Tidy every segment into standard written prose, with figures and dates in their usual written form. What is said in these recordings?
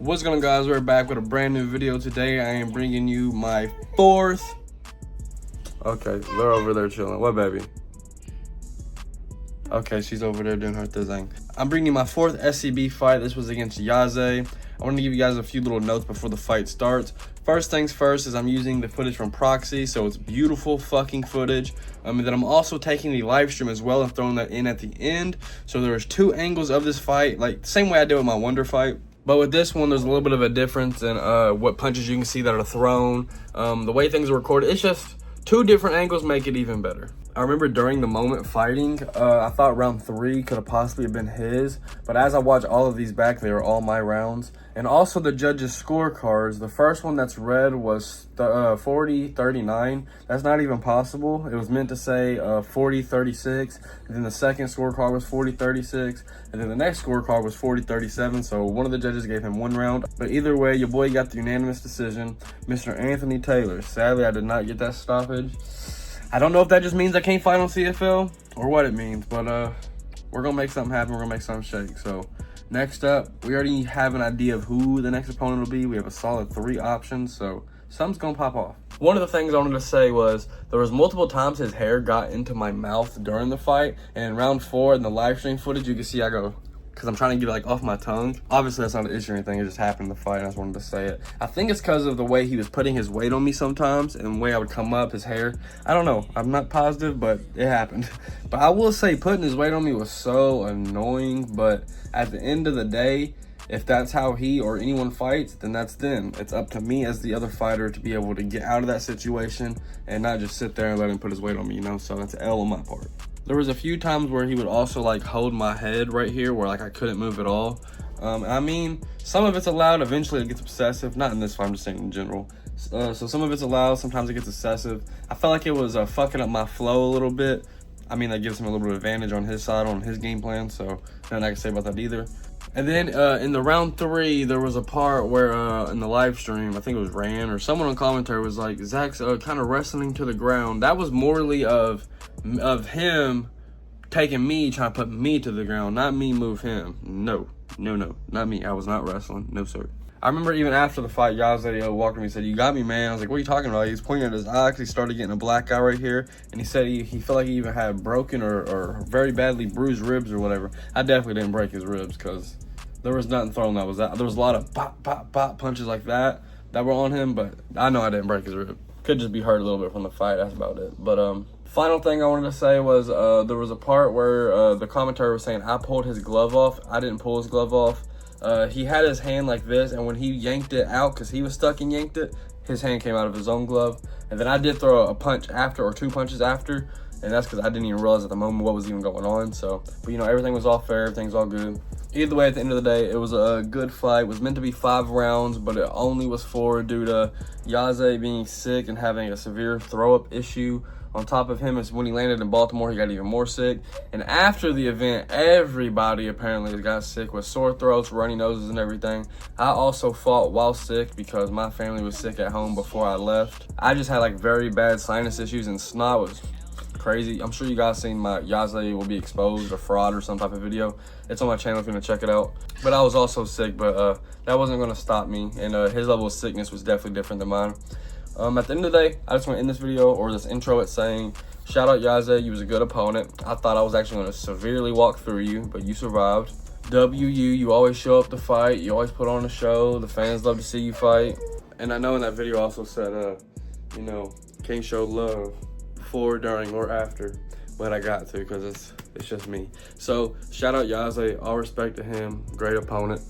What's going on, guys? We're back with a brand new video. Today I am bringing you my fourth. Okay, they're over there chilling. What, baby? Okay, she's over there doing her thing. I'm bringing you my fourth SCB fight. This was against Yaze. I want to give you guys a few little notes before the fight starts. First things first is I'm using the footage from Proxy, so it's beautiful fucking footage. And then I'm also taking the live stream as well and throwing that in at the end. So there's two angles of this fight, like the same way I did with my Wonder fight. But with this one, there's a little bit of a difference in what punches you can see that are thrown. The way things are recorded, it's just two different angles make it even better. I remember during the moment fighting, I thought round 3 could have possibly been his, but as I watch all of these back, they were all my rounds. And also the judges' scorecards, the first one that's red was 40-39. That's not even possible. It was meant to say 40-36, and then the second scorecard was 40-36, and then the next scorecard was 40-37, so one of the judges gave him 1 round. But either way, your boy got the unanimous decision, Mr. Anthony Taylor. Sadly, I did not get that stoppage. I don't know if that just means I can't fight on CFL or what it means, but we're going to make something happen. We're going to make something shake. So next up, we already have an idea of who the next opponent will be. We have a solid 3 options, so something's going to pop off. One of the things I wanted to say was there was multiple times his hair got into my mouth during the fight, and in round 4 in the live stream footage, you can see I go, because I'm trying to get it like off my tongue. Obviously that's not an issue or anything, it just happened in the fight and I just wanted to say it. I think it's because of the way he was putting his weight on me sometimes and the way I would come up, his hair. I don't know, I'm not positive, but it happened. But I will say putting his weight on me was so annoying, but at the end of the day, if that's how he or anyone fights, then that's them. It's up to me as the other fighter to be able to get out of that situation and not just sit there and let him put his weight on me, you know? So that's an L on my part. There was a few times where he would also like hold my head right here where like I couldn't move at all. I mean, some of it's allowed, eventually it gets obsessive. Not in this fight, I'm just saying in general. So some of it's allowed, sometimes it gets excessive. I felt like it was fucking up my flow a little bit. I mean, that gives him a little bit of advantage on his side, on his game plan, so nothing I can say about that either. And then in the round 3, there was a part where in the live stream, I think it was Ran or someone on commentary was like, Zach's kind of wrestling to the ground. That was morally of him taking me, trying to put me to the ground, not me move him. No, not me. I was not wrestling. No, sir. I remember even after the fight, Yaze walked to me and said, "You got me, man." I was like, "What are you talking about?" He was pointing at his eye because he started getting a black eye right here. And he said he felt like he even had broken or very badly bruised ribs or whatever. I definitely didn't break his ribs because there was nothing thrown that was that. There was a lot of pop, pop, pop punches like that were on him, but I know I didn't break his rib. Could just be hurt a little bit from the fight. That's about it. But final thing I wanted to say was there was a part where the commentator was saying I pulled his glove off. I didn't pull his glove off. He had his hand like this, and when he yanked it out, because he was stuck and yanked it, his hand came out of his own glove. And then I did throw a punch after, or 2 punches after, and that's because I didn't even realize at the moment what was even going on. So, but you know, everything was all fair, everything's all good. Either way, at the end of the day, it was a good fight. It was meant to be 5 rounds, but it only was 4 due to Yaze being sick and having a severe throw-up issue. On top of him, is when he landed in Baltimore, he got even more sick. And after the event, everybody apparently got sick with sore throats, runny noses, and everything. I also fought while sick because my family was sick at home before I left. I just had like very bad sinus issues, and snot was crazy. I'm sure you guys seen my Yaze will be exposed or fraud or some type of video. It's on my channel if you want to check it out. But I was also sick, but that wasn't going to stop me. And his level of sickness was definitely different than mine. At the end of the day, I just want to end this video or this intro at saying, shout out Yaze, you was a good opponent. I thought I was actually going to severely walk through you, but you survived. You always show up to fight. You always put on a show. The fans love to see you fight. And I know in that video also said, you know, can't show love before, during, or after, but I got to because it's just me. So shout out Yaze, all respect to him, great opponent.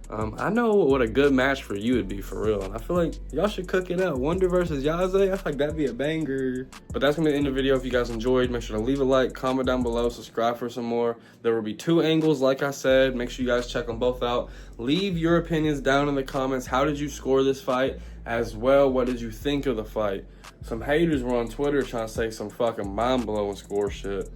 I know what a good match for you would be, for real. I feel like y'all should cook it up. Wonder versus Yaze, I feel like that'd be a banger. But that's gonna end the video. If you guys enjoyed, make sure to leave a like, comment down below, subscribe for some more. There will be 2 angles, like I said. Make sure you guys check them both out. Leave your opinions down in the comments. How did you score this fight? As well, what did you think of the fight? Some haters were on Twitter trying to say some fucking mind-blowing score shit.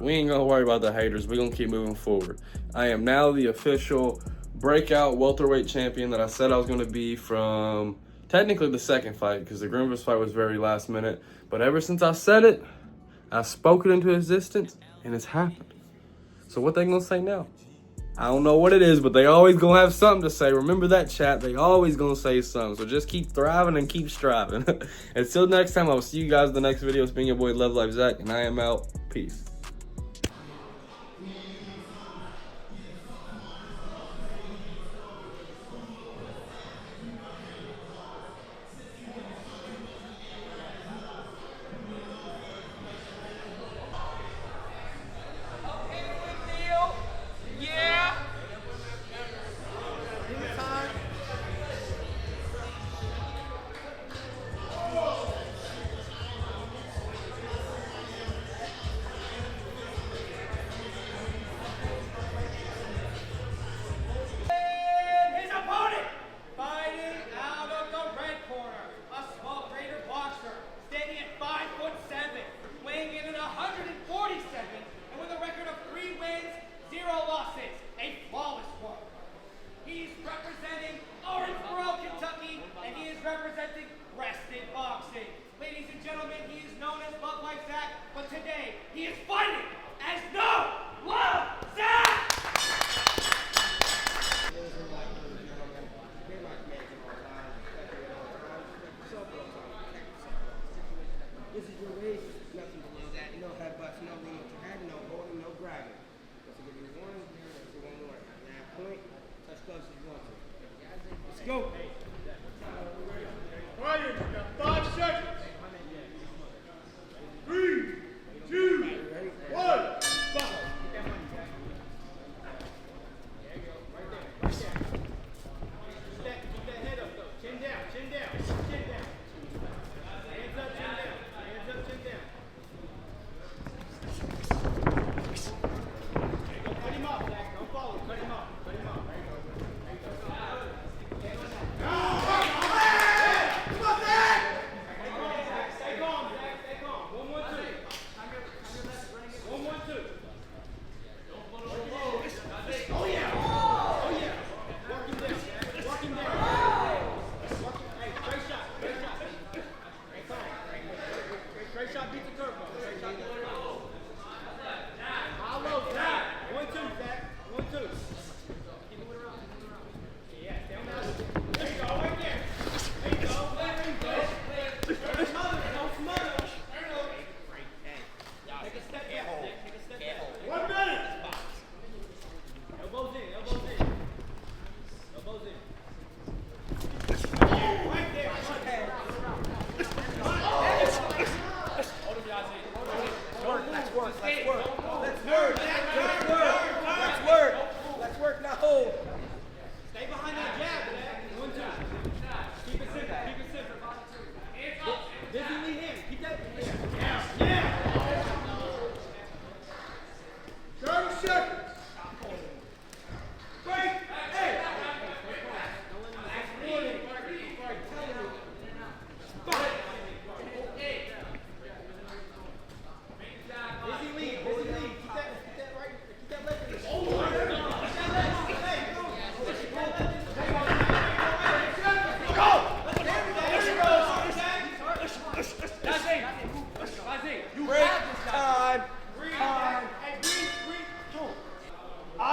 We ain't gonna worry about the haters. We gonna keep moving forward. I am now the official breakout welterweight champion that I said I was going to be from technically the second fight, because the Grimvers fight was very last minute. But ever since I said it, I spoke it into existence, and it's happened. So what they going to say now? I don't know what it is, but they always gonna have something to say. Remember that, chat. They always gonna say something. So just keep thriving and keep striving. Until next time, I will see you guys in the next video. It's been your boy Love Life Zach, and I am out. Peace. Go. Quiet, you got 5 seconds. 3, 2, 1, stop. Keep that head up though. Chin down, chin down, chin down. Hands up, chin down. Hands up, chin down. There you go. Cut him off, Zach. Don't follow. Cut him off. Cut him off. There you go. There you go.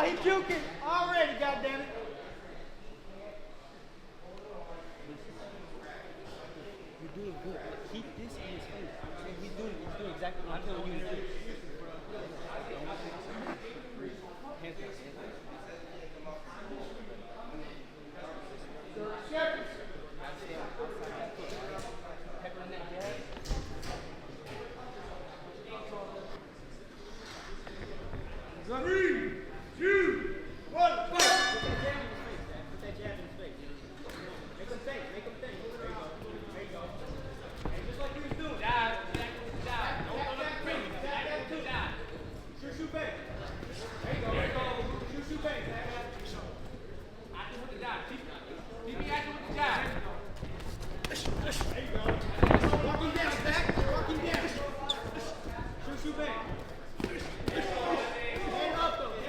He juking already, goddammit. You're doing good. Keep this in his face. He's doing exactly what I'm telling you to do. Walking down, Zach. Walking down. Shoot, bang. Hand up, though.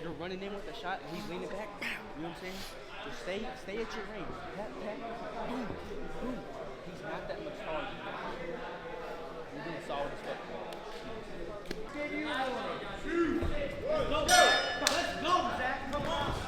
You're running in with a shot and he's leaning back. You know what I'm saying? Just stay at your range. Pat, boom, boom. He's not that much taller than you. You're doing solid as fuck. Let's go, Zach. Come on.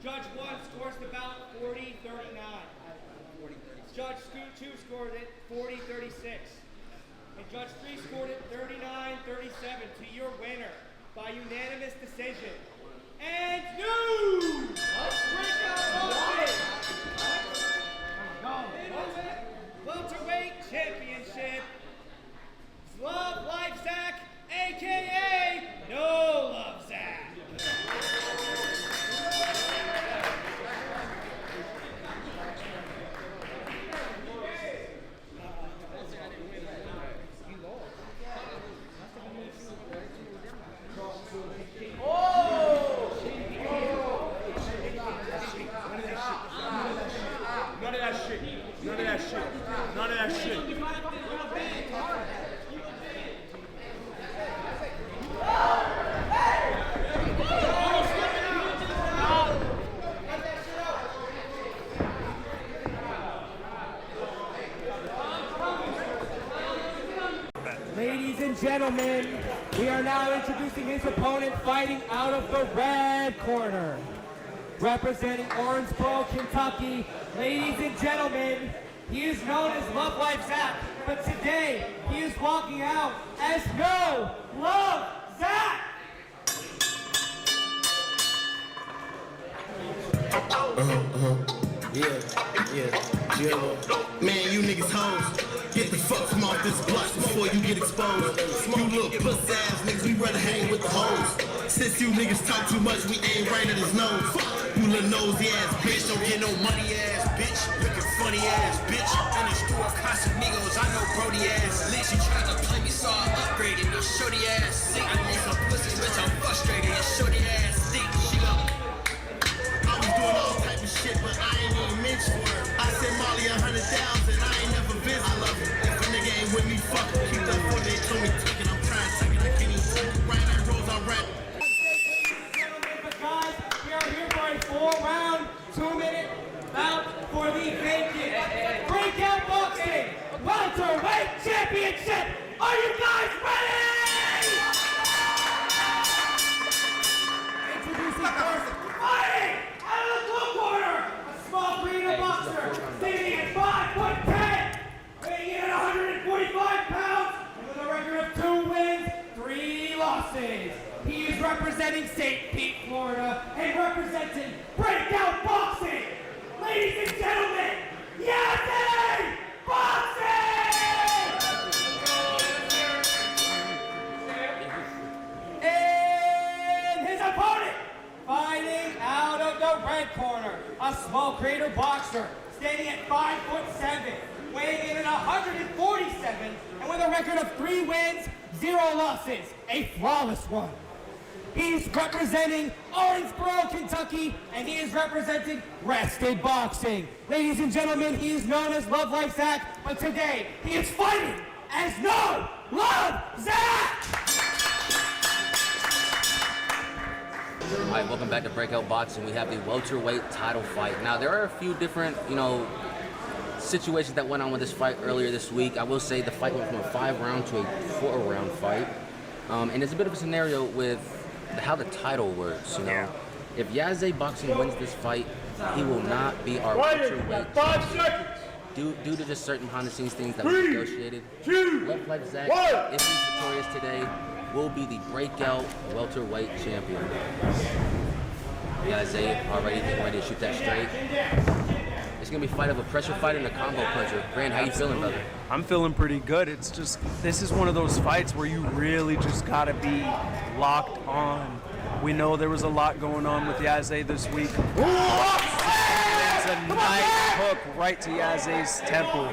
Judge 1 scores the bout 40-39. Judge 2 scored it 40-36. And Judge 3 scored it 39-37 to your winner by unanimous decision. And new welterweight championship, Zlav Lifesack, a.k.a. now introducing his opponent fighting out of the red corner. Representing Owensboro, Kentucky, ladies and gentlemen, he is known as Love Life Zach, but today he is walking out as No Love Zach. Yeah. Man, you niggas hoes. Get the fuck from off this block before you get exposed. You little puss ass niggas, we rather hang with the hoes. Since you niggas talk too much, we aim right at his nose. You little nosy ass bitch, don't get no money ass bitch. Looking funny ass bitch. In the store, Casamigos, I know Brody ass. Lit, she tried to play me, so I upgraded. No shorty ass sick. I need some pussy, bitch, I'm frustrated. And shorty ass sick, she up. I was doing all type of shit, but I ain't even mention her. I said Molly 100,000, I ain't never visit. I love it. If a nigga ain't with me, fuck it. Keep that for they told me take it. I'm trying to take it. I can't even take it. Right now, Rose, I'm rap. But guys, we are here for a 4-round, 2-minute bout for the vacant Breakout Boxing Welterweight Championship. Are you guys ready? Introducing first, fighting out of the blue corner, a small freedom boxer, standing at 5'10", weighing in at 145 pounds, and with a record of 2 wins, 3 losses. He is representing St. Pete, Florida, and representing Breakout Boxing. Ladies and gentlemen, Yazzie Boxing! And his opponent, fighting out of the red corner, a small crater boxer, standing at 5'7", weighing in at 147, and with a record of 3 wins, 0 losses, a flawless one. He's representing Owensboro, Kentucky, and he is representing Rested Boxing. Ladies and gentlemen, he is known as Love Life Zach, but today he is fighting as No Love Zach! All right, welcome back to Breakout Boxing. We have the welterweight title fight. Now, there are a few different, situations that went on with this fight earlier this week. I will say the fight went from a 5-round to a 4-round fight. And it's a bit of a scenario with how the title works, If Yazzie Boxing wins this fight, he will not be our welterweight champion. Due to just certain behind-the-scenes things that were negotiated. Love Life Zach, if he's victorious today, will be the breakout welterweight champion. Yazzie already getting ready to shoot that straight. It's gonna be a fight of a pressure fighter and a combo puncher. Grant, how you feeling, brother? I'm feeling pretty good. It's just, this is one of those fights where you really just gotta be locked on. We know there was a lot going on with Yazzie this week. It's a nice hook right to Yazzie's temple.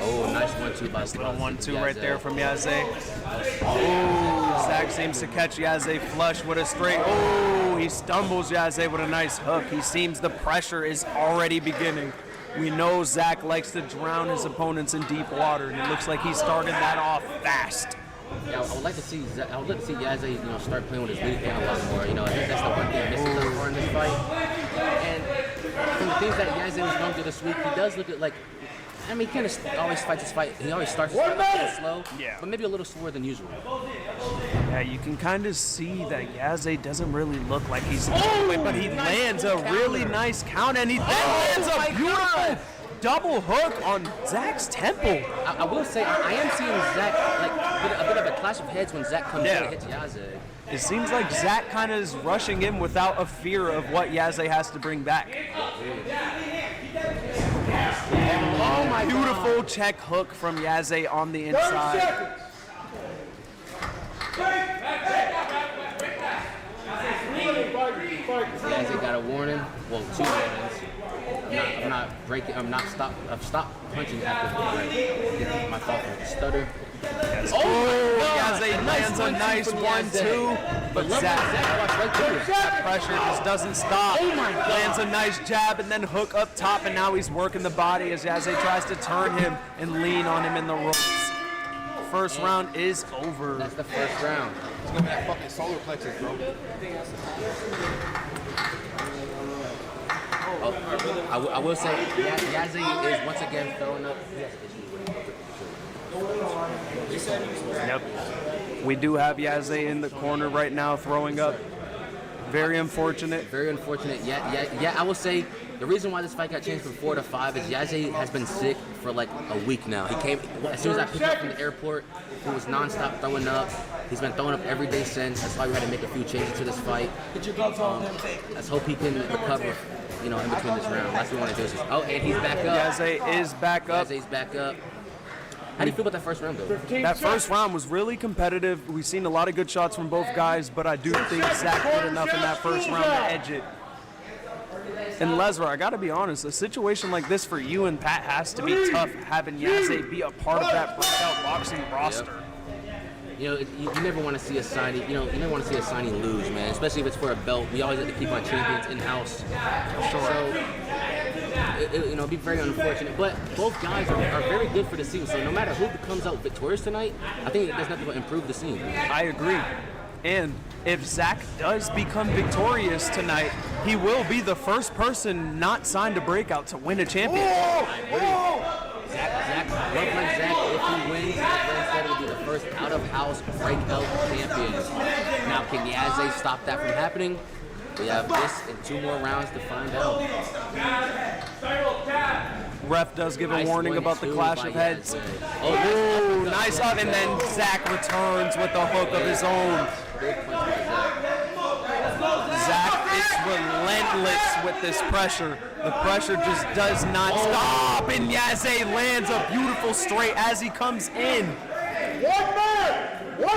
Oh, nice 1-2 by Little 1-2 right there from Yazzie. Oh, Zach seems to catch Yazzie flush with a straight. Oh, he stumbles Yazzie with a nice hook. He seems the pressure is already beginning. We know Zach likes to drown his opponents in deep water, and it looks like he started that off fast. Yeah, I would like to see Yazzie, start playing with his lead hand a lot more. I think that's the one thing missing thus far in this fight. And from the things that Yazzie was going through this week, he does look at he kind of always fights his fight. He always starts his fight a little slow, but maybe a little slower than usual. Yeah, you can kind of see that Yazzie doesn't really look like he's but he lands a really nice counter, and he then lands a beautiful double hook on Zach's temple. I will say, I am seeing Zach, a bit of a clash of heads when Zach comes in and hits Yazzie. It seems like Zach kind of is rushing in without a fear of what Yazzie has to bring back. Oh my Beautiful check hook from Yazzie on the inside. Yazzie got a warning. Well, 2 warnings. I've stopped punching after the break. My fault for the stutter. Yazzie lands a nice 1-2, but Zach, that pressure just doesn't stop. Lands a nice jab and then hook up top, and now he's working the body as Yazzie tries to turn him and lean on him in the ropes. First round is over. That's the first round. It's gonna be that fucking solar plexus, bro. I will say, Yazzie is once again throwing up. He has issues with Yep. We do have Yaze in the corner right now throwing up. Very unfortunate. Very unfortunate. Yeah. I will say the reason why this fight got changed from 4 to 5 is Yaze has been sick for like a week now. He came as soon as I picked him up from the airport. He was nonstop throwing up. He's been throwing up every day since. That's why we had to make a few changes to this fight. Let's hope he can recover, in between this round. That's what we want to do. And he's back up. Yaze is back up. Yaze's back up. How do you feel about that first round, though? That first round was really competitive. We've seen a lot of good shots from both guys, but I do think Zach did enough in that first round to edge it. And Lesrar, I got to be honest, a situation like this for you and Pat has to be tough, having Yaze be a part of that breakout boxing roster. Yep. You never want to see a signing. You never want to see a signing lose, man. Especially if it's for a belt. We always have to keep our champions in house. Sure. So, it'd be very unfortunate. But both guys are very good for the scene. So no matter who comes out victorious tonight, I think there's nothing but improve the scene. I agree. And if Zach does become victorious tonight, he will be the first person not signed to breakout to win a championship. I agree. Zach, if he wins, Zach will be the first out-of-house breakout champion. Now, can Yaze stop that from happening? We have this and 2 more rounds to find out. Ref does give a warning about the clash of heads. Oh, nice up, and then Zach returns with the hook of his own. Zach is relentless with this pressure. The pressure just does not stop, and Yaze lands a beautiful straight as he comes in. One man! Go!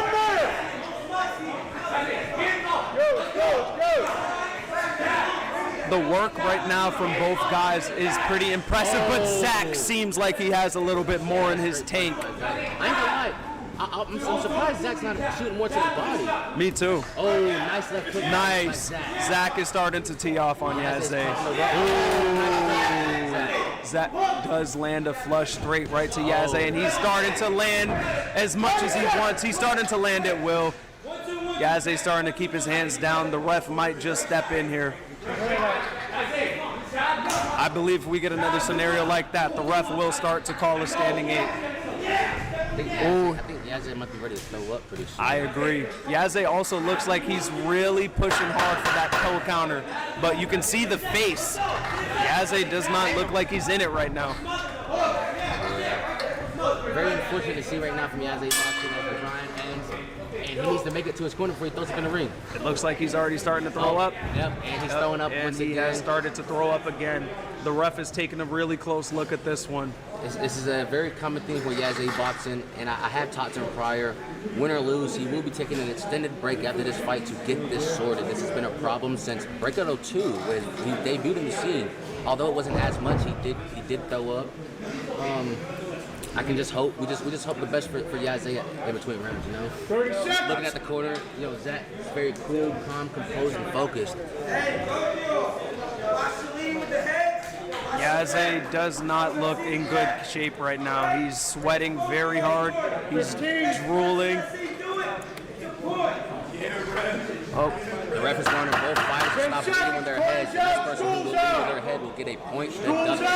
The work right now from both guys is pretty impressive, but Zach seems like he has a little bit more in his tank. I ain't gonna lie. I'm surprised Zach's not shooting more to the body. Me too. Oh, nice left hook. Nice. Zach is starting to tee off on Yaze. Zach does land a flush straight right to Yaze, and he's starting to land as much as he wants. He's starting to land at will. Yaze's starting to keep his hands down. The ref might just step in here. I believe if we get another scenario like that, the ref will start to call a standing 8. I think Yaze might be ready to throw up pretty soon. I agree. Yaze also looks like he's really pushing hard for that toe counter, but you can see the face. Yaze does not look like he's in it right now. Very unfortunate to see right now from Yaze boxing over Brian, and he needs to make it to his corner before he throws up in the ring. It looks like he's already starting to throw up. Yep, and he's throwing up and once he again. has started to throw up again. The ref is taking a really close look at this one. This is a very common thing for Yaze boxing, and I have talked to him prior. Win or lose, he will be taking an extended break after this fight to get this sorted. This has been a problem since Breakout 02 when he debuted in the scene. Although it wasn't as much, he did throw up. I can just hope we just hope the best for Yaze in between rounds, 30 seconds. Looking at the corner, Zach is very cool, calm, composed, and focused. Yaze does not look in good shape right now. He's sweating very hard. He's drooling. Oh, The ref is warning both fighters to stop bleeding on their heads. And this person who will bleed on their head will get a point deduction.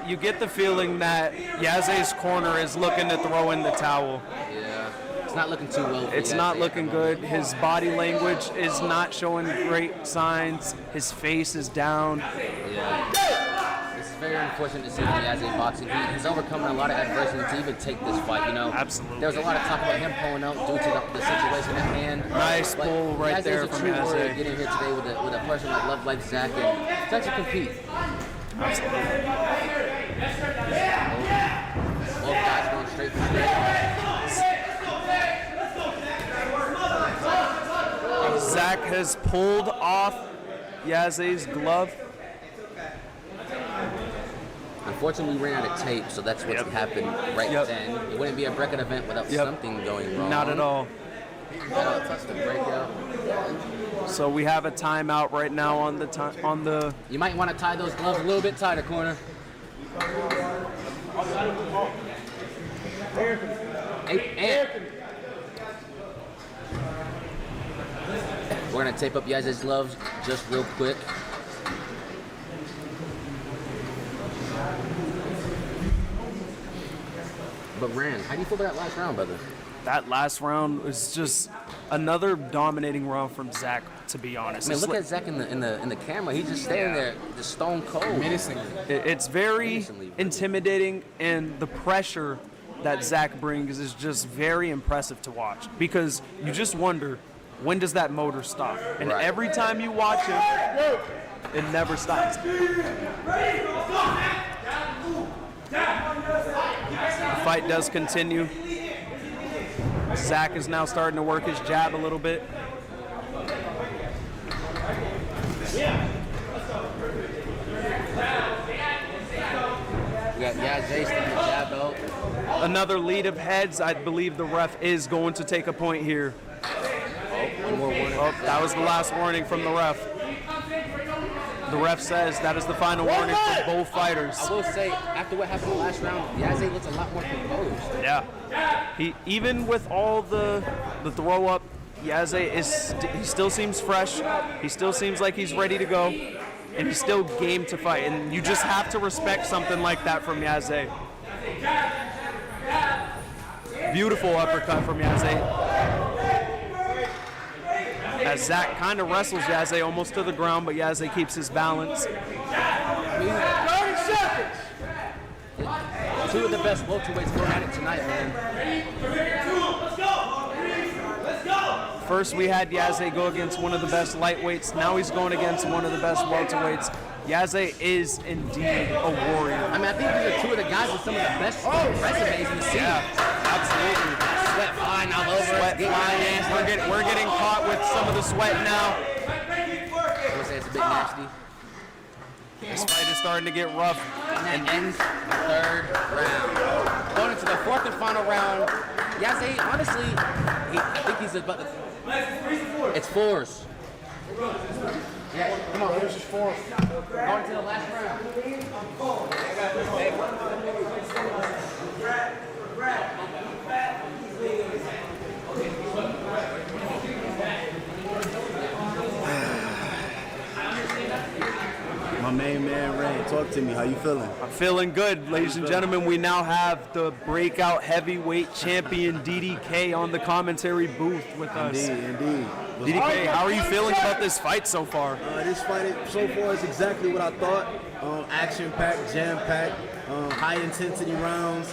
you get the feeling that Yaze's corner is looking to throw in the towel. Yeah, it's not looking too well. It's not looking good. His body language is not showing great signs. His face is down. Yeah. It's very unfortunate to see from Yaze boxing. He's overcoming a lot of adversity to even take this fight, Absolutely. There was a lot of talk about him pulling out due to the situation at hand. Nice But pull right Yaze there is a from true warrior Yaze. getting here today with a person like Love Life Zach and Zach to compete. Absolutely. Both guys going straight for straight. Zach has pulled off Yaze's glove. Unfortunately, we ran out of tape, so that's what happened right then. It wouldn't be a bracket event without something going wrong. Not at all. That's the breakout. So we have a timeout right now on the You might want to tie those gloves a little bit tighter, corner. Hey, we're gonna tape up Yaze's gloves just real quick. But Rand, how do you feel about that last round, brother? That last round was just another dominating round from Zach, to be honest. I mean, look at Zach in the camera. He's just standing there, just stone cold. Menacingly. It's very Menacingly. intimidating, and the pressure that Zach brings is just very impressive to watch, because you just wonder, when does that motor stop? And Right. every time you watch it, it never stops. The fight does continue. Zach is now starting to work his jab a little bit. We got Yazay sticking the jab belt. Another lead of heads. I believe the ref is going to take a point here. One more warning. Oh, that was the last warning from the ref. The ref says that is the final warning for both fighters. I will say, after what happened in the last round, Yazay looks a lot more composed. Yeah. He, even with all the throw up, Yazay he still seems fresh. He still seems like he's ready to go, and he's still game to fight. And you just have to respect something like that from Yazay. Beautiful uppercut from Yazay. As Zach kind of wrestles Yazay almost to the ground, but Yazay keeps his balance. 30 seconds. Two of the best welterweights going at it tonight, man. First we had Yazay go against one of the best lightweights. Now he's going against one of the best welterweights. Yazay is indeed a warrior. I mean, I think these are two of the guys with some of the best resumes in the scene. Yeah, absolutely. Sweat flying all over. Sweat flying. We're getting caught with some of the sweat now. I would say it's a bit nasty. This fight is starting to get rough. And that ends the third round. Going into the fourth and final round, Yazay, honestly, I think he's about to... It's fours. Yeah, come on, here's his fourth. Going to the last round. My main man, Ray, talk to me. How you feeling? I'm feeling good, ladies and gentlemen. We now have the breakout heavyweight champion DDK on the commentary booth with us. Indeed. DDK, how are you feeling about this fight so far? This fight so far is exactly what I thought. Action-packed, jam-packed, high-intensity rounds.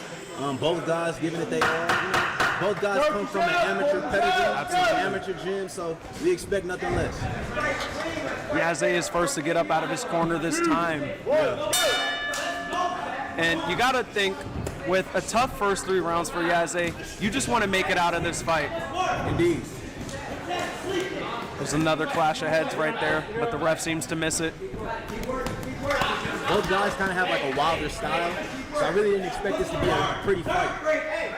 Both guys giving it their all. Both guys come from an amateur pedigree, an amateur gym, so we expect nothing less. Yazay is first to get up out of his corner this time. And you got to think, with a tough first 3 rounds for Yazay, you just want to make it out of this fight. Indeed. There's another clash of heads right there, but the ref seems to miss it. Both guys kind of have like a wilder style, so I really didn't expect this to be a pretty fight.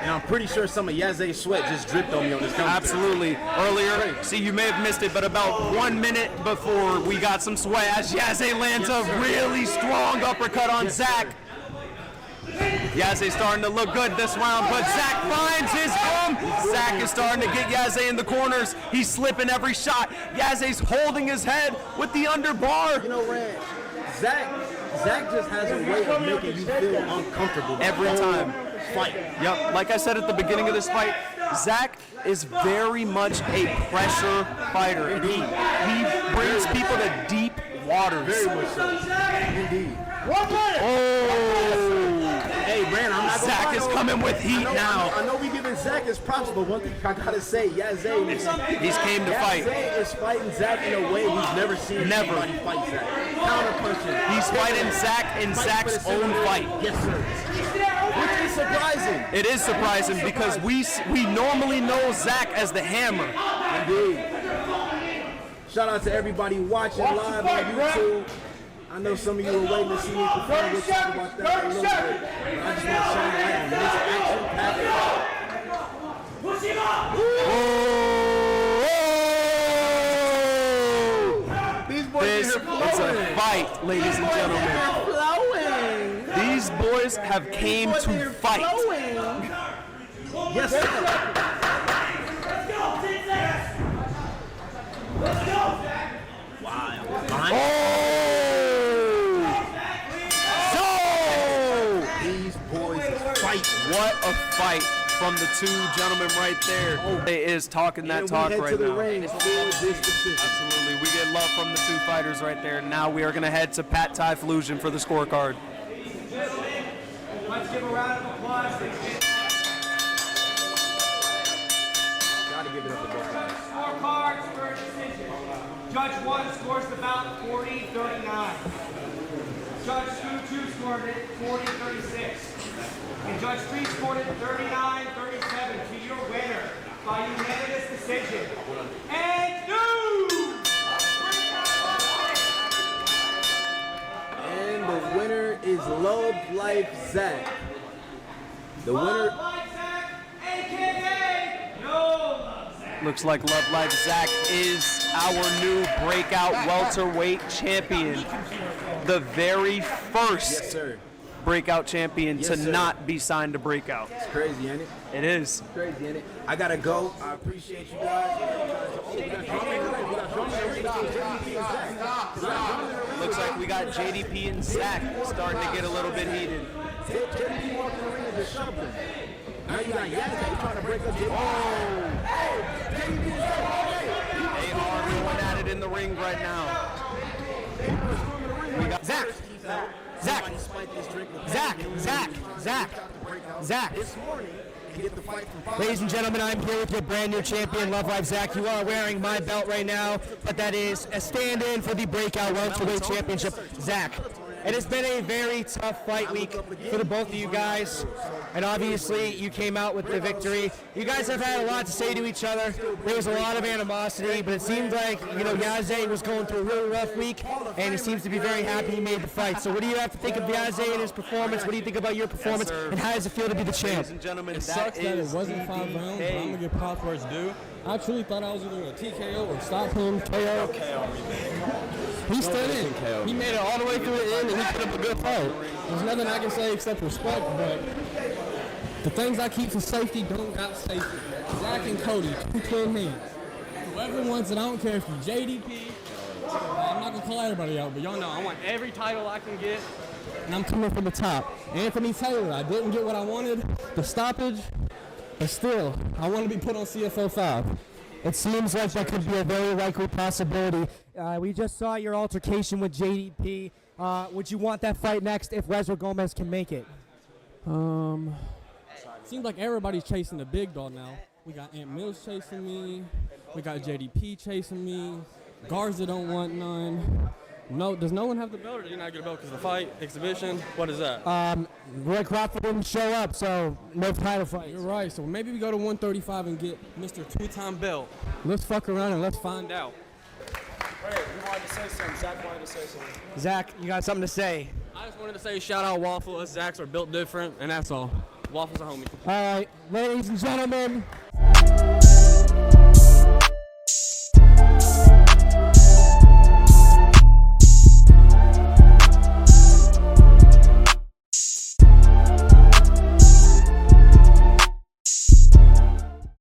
And I'm pretty sure some of Yazay's sweat just dripped on me on this commentary. Absolutely. Earlier, see, you may have missed it, but about 1 minute before we got some sweat as Yazay lands a really strong uppercut on Zach. Yazay starting to look good this round, but Zach finds his home. Zach is starting to get Yazay in the corners. He's slipping every shot. Yazay's holding his head with the underbar. You know, Rand, Zach just has a way of making you feel uncomfortable Every time. Fight. Yep, like I said at the beginning of this fight, Zach is very much a pressure fighter. And he brings people to deep waters. Very much so. Indeed. Oh! Hey, Brand, I'm not Zach gonna is lie, coming with heat now. I know we giving Zach his props, but one thing I gotta say, Yazay He's came to fight. Yazay is fighting Zach in a way we've never seen anybody fight Zach. Counter-punching. He's fighting Zach in Zach's own fight. Yes, sir. Which is surprising. It is surprising because we normally know Zach as the Hammer. Indeed. Shout out to everybody watching live on YouTube. I know some of you were waiting to see me perform. We'll talk about that a little bit. But I just want to shine light on this action-packed. These boys This is a fight, ladies and gentlemen. These boys have came to fight. Yes, sir. Oh! These boys fight. What a fight. from the two gentlemen right there. They is talking that And talk we head right to the now. ring for this decision. Absolutely. We get love from the two fighters right there. Now we are going to head to Pat Thai Fusion for the scorecard. Let's give a round of applause. Gotta give it up to both guys. Scorecards for a decision. Judge 1 scores the bout 40-39. Judge 2 scored it 40-36. And Judge 3 scored it 39-37 to your winner by unanimous decision. And And the winner is Love Life Zach. The winner. Love Zach, aka No Love Zach. Looks like Love Life Zach is our new breakout welterweight champion. The very first Yes, sir. breakout champion Yes, to sir. not be signed to breakout. It's crazy, ain't it? It is. Crazy, ain't it? I gotta go. I appreciate you guys. Looks like we got JDP and Zach starting to get a little bit heated. JDP walked in the ring and just shoved him. Now you got Yazzie trying to break up JDP. They are going at it in the ring right now. We got Zach. Zach. This morning, to get the fight from Ladies and gentlemen, I'm here with your brand new champion, Love Life Zach. You are wearing my belt right now, but that is a stand-in for the Breakout Welterweight Championship. Zach, it has been a very tough fight week for the both of you guys, and obviously you came out with the victory. You guys have had a lot to say to each other. There was a lot of animosity, but it seemed like, Yazzie was going through a really rough week, and he seems to be very happy he made the fight. So what do you have to think of Yazzie and his performance? What do you think about your performance, and how does it feel to be the champ? Ladies and gentlemen, It sucks that it wasn't 5 rounds, but I'm DDP. gonna give props where it's due. I truly thought I was either a TKO or stop him, KO. He stood in. He made it all the way through the end, and he put up a good fight. There's nothing I can say except respect, but the things I keep for safety don't got safety. Zach and Cody, 2 clean hands. Whoever wants it, I don't care if you're JDP. I'm not gonna call everybody out, but y'all know I want every title I can get, and I'm coming from the top. Anthony Taylor, I didn't get what I wanted, the stoppage, but still, I want to be put on CFO 5. It seems like that could be a very likely possibility. We just saw your altercation with JDP. Would you want that fight next if Lesnar Gomez can make it? Seems like everybody's chasing the big dog now. We got Ant Mills chasing me. We got JDP chasing me. Garza don't want none. No, does no one have the belt, or do you not get a belt because the fight, exhibition? What is that? Roy Crawford didn't show up, so no title fight. You're right. So maybe we go to 135 and get Mr. 2-time belt. Let's fuck around and let's find out. Wait, you wanted to say something. Zach wanted to say something. Zach, you got something to say? I just wanted to say shout out Waffle. Us Zachs are built different, and that's all. Waffle's a homie. All right, ladies and gentlemen.